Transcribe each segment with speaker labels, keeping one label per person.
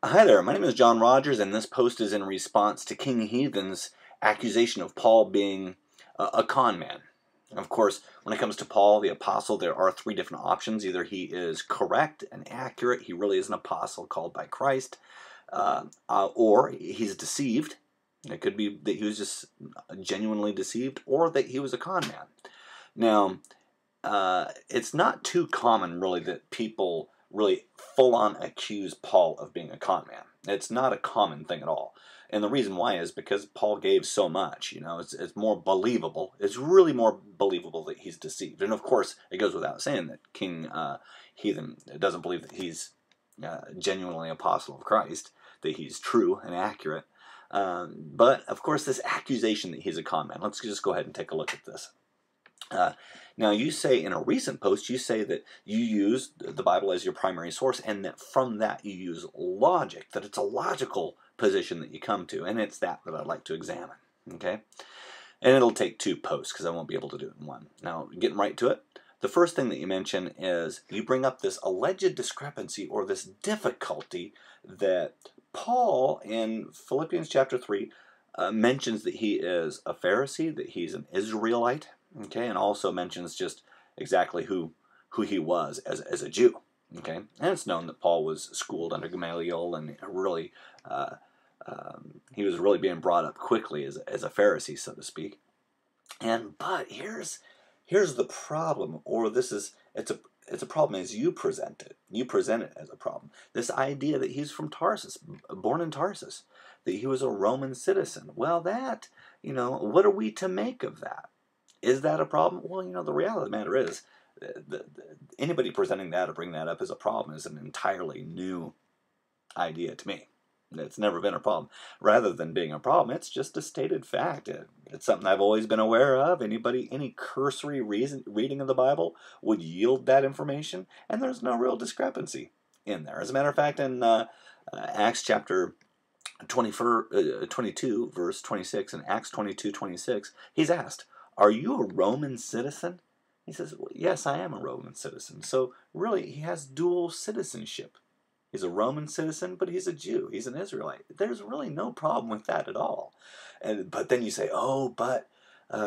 Speaker 1: Hi there, my name is John Rodgers, and this post is in response to King Heathen's accusation of Paul being a con man. Of course, when it comes to Paul, the apostle, there are three different options. Either he is correct and accurate, he really is an apostle called by Christ, or he's deceived. It could be that he was just genuinely deceived, or that he was a con man. Now, it's not too common, really, that people really full-on accuse Paul of being a con man. It's not a common thing at all. And the reason why is because Paul gave so much. It's more believable. It's really more believable that he's deceived. And of course, it goes without saying that King Heathen doesn't believe that he's genuinely apostle of Christ, that he's true and accurate. But of course, this accusation that he's a con man, let's just go ahead and take a look at this. Now, you say in a recent post, you say that you use the Bible as your primary source, and that from that you use logic, that it's a logical position that you come to, and it's that I'd like to examine, okay? And it'll take two posts, because I won't be able to do it in one. Now, getting right to it, the first thing that you mention is you bring up this alleged discrepancy, or this difficulty that Paul in Philippians chapter 3 mentions that he is a Pharisee, that he's an Israelite, okay, and also mentions just exactly who he was as a Jew, okay, and it's known that Paul was schooled under Gamaliel, and really he was really being brought up quickly as a Pharisee, so to speak. But here's the problem, or it's a problem as you present it. You present it as a problem. This idea that he's from Tarsus, born in Tarsus, that he was a Roman citizen. Well, that, what are we to make of that? Is that a problem? Well, the reality of the matter is, anybody presenting that or bringing that up as a problem is an entirely new idea to me. It's never been a problem. Rather than being a problem, it's just a stated fact. It's something I've always been aware of. Any cursory reading of the Bible would yield that information, and there's no real discrepancy in there. As a matter of fact, in Acts chapter 22, verse 26, and Acts 22:26, he's asked, "Are you a Roman citizen?" He says, well, "Yes, I am a Roman citizen." So really, he has dual citizenship. He's a Roman citizen, but he's a Jew. He's an Israelite. There's really no problem with that at all. But then you say, "Oh, but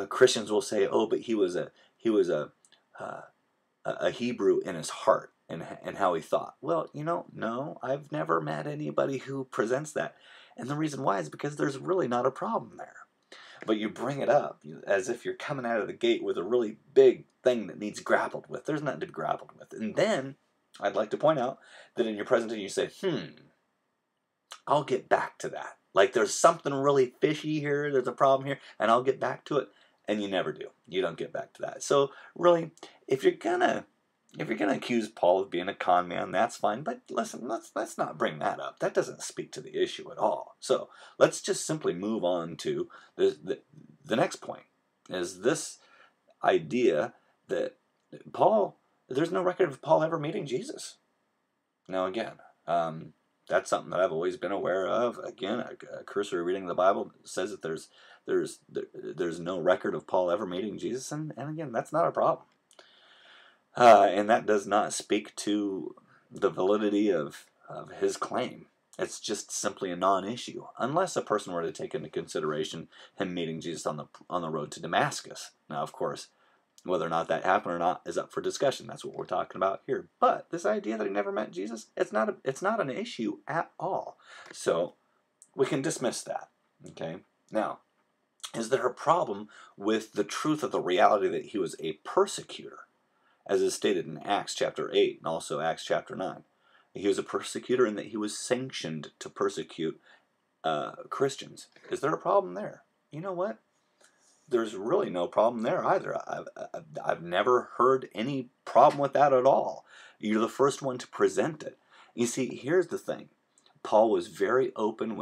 Speaker 1: Christians will say, oh, but he was a Hebrew in his heart and how he thought." Well, no, I've never met anybody who presents that, and the reason why is because there's really not a problem there. But you bring it up as if you're coming out of the gate with a really big thing that needs grappled with. There's nothing to be grappled with. And then I'd like to point out that in your presentation you say, I'll get back to that. Like there's something really fishy here, there's a problem here, and I'll get back to it. And you never do. You don't get back to that. So really, if you're gonna accuse Paul of being a con man, that's fine. But listen, let's not bring that up. That doesn't speak to the issue at all. So let's just simply move on to the next point. Is this idea that there's no record of Paul ever meeting Jesus. Now again, that's something that I've always been aware of. Again, a cursory reading of the Bible says that there's no record of Paul ever meeting Jesus, and again, that's not a problem. And that does not speak to the validity of his claim. It's just simply a non-issue, unless a person were to take into consideration him meeting Jesus on the road to Damascus. Now, of course, whether or not that happened or not is up for discussion. That's what we're talking about here. But this idea that he never met Jesus, it's not an issue at all. So we can dismiss that. Okay. Now, is there a problem with the truth of the reality that he was a persecutor? As is stated in Acts chapter 8 and also Acts chapter 9. He was a persecutor in that he was sanctioned to persecute Christians. Is there a problem there? You know what? There's really no problem there either. I've never heard any problem with that at all. You're the first one to present it. You see, here's the thing. Paul was very open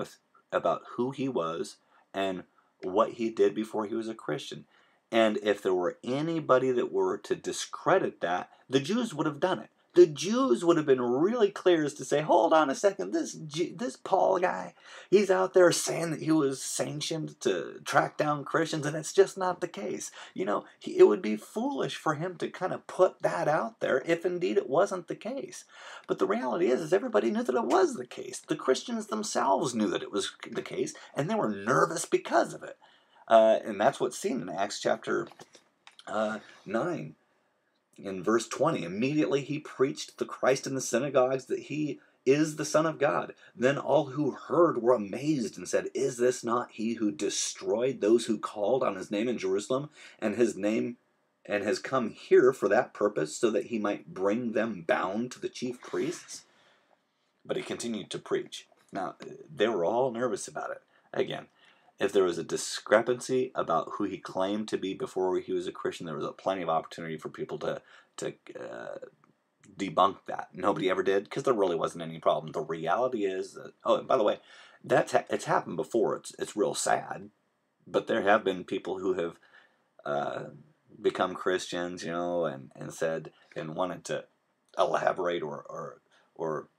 Speaker 1: about who he was and what he did before he was a Christian. And if there were anybody that were to discredit that, the Jews would have done it. the Jews would have been really clear as to say, hold on a second, this Paul guy, he's out there saying that he was sanctioned to track down Christians, and it's just not the case. You know, it would be foolish for him to kind of put that out there if indeed it wasn't the case. But the reality is everybody knew that it was the case. The Christians themselves knew that it was the case, and they were nervous because of it. And that's what's seen in Acts chapter 9. In verse 20, immediately he preached the Christ in the synagogues, that he is the Son of God. Then all who heard were amazed and said, is this not he who destroyed those who called on his name in Jerusalem, and has come here for that purpose, so that he might bring them bound to the chief priests? But he continued to preach. Now, they were all nervous about it. Again, if there was a discrepancy about who he claimed to be before he was a Christian, there was plenty of opportunity for people to debunk that. Nobody ever did, because there really wasn't any problem. The reality is that, oh, and by the way, it's happened before. It's real sad, but there have been people who have become Christians, you know, and said and wanted to elaborate or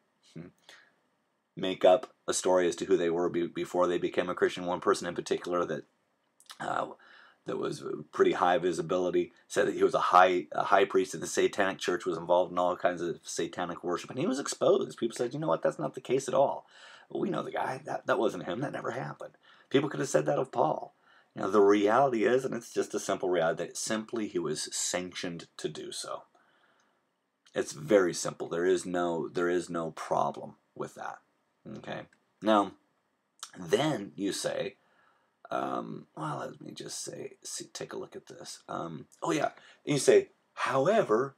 Speaker 1: make up a story as to who they were before they became a Christian. One person in particular that was pretty high visibility said that he was a high priest of the Satanic Church, was involved in all kinds of satanic worship, and he was exposed. People said, you know what, that's not the case at all. Well, we know the guy. That wasn't him. That never happened. People could have said that of Paul. You know, the reality is, and it's just a simple reality, that simply he was sanctioned to do so. It's very simple. There is no problem with that. Okay. Now, then you say, well, let me just take a look at this. Oh yeah, and you say, however,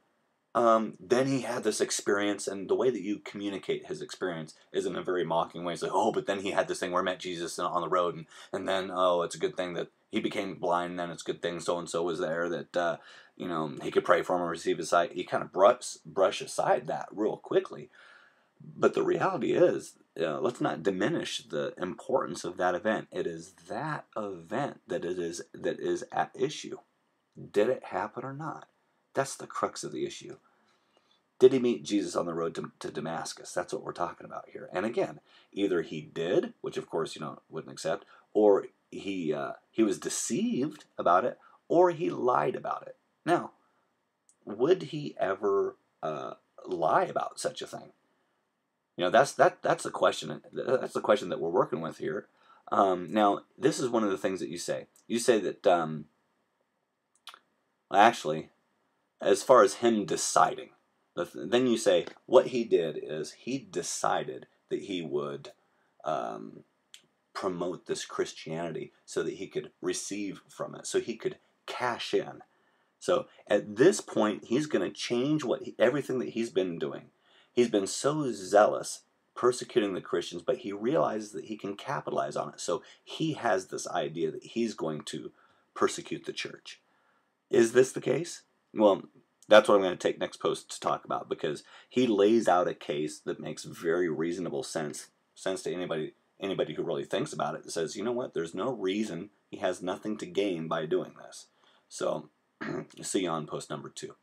Speaker 1: then he had this experience, and the way that you communicate his experience is in a very mocking way. It's like, oh, but then he had this thing where he met Jesus on the road, and then, oh, it's a good thing that he became blind, and then it's a good thing so-and-so was there, that, you know, he could pray for him and receive his sight. You kind of brush aside that real quickly. But the reality is, let's not diminish the importance of that event. It is that event that is at issue. Did it happen or not? That's the crux of the issue. Did he meet Jesus on the road to Damascus? That's what we're talking about here. And again, either he did, which of course, you know, wouldn't accept, or he was deceived about it, or he lied about it. Now, would he ever lie about such a thing? You know, that's the question. That's the question that we're working with here. Now, this is one of the things that you say. You say that, actually, as far as him deciding, then you say what he did is he decided that he would promote this Christianity so that he could receive from it, so he could cash in. So at this point, he's going to change everything that he's been doing. He's been so zealous persecuting the Christians, but he realizes that he can capitalize on it. So he has this idea that he's going to persecute the church. Is this the case? Well, that's what I'm going to take next post to talk about, because he lays out a case that makes very reasonable sense to anybody who really thinks about it. That says, you know what, there's no reason, he has nothing to gain by doing this. So see you on post number 2.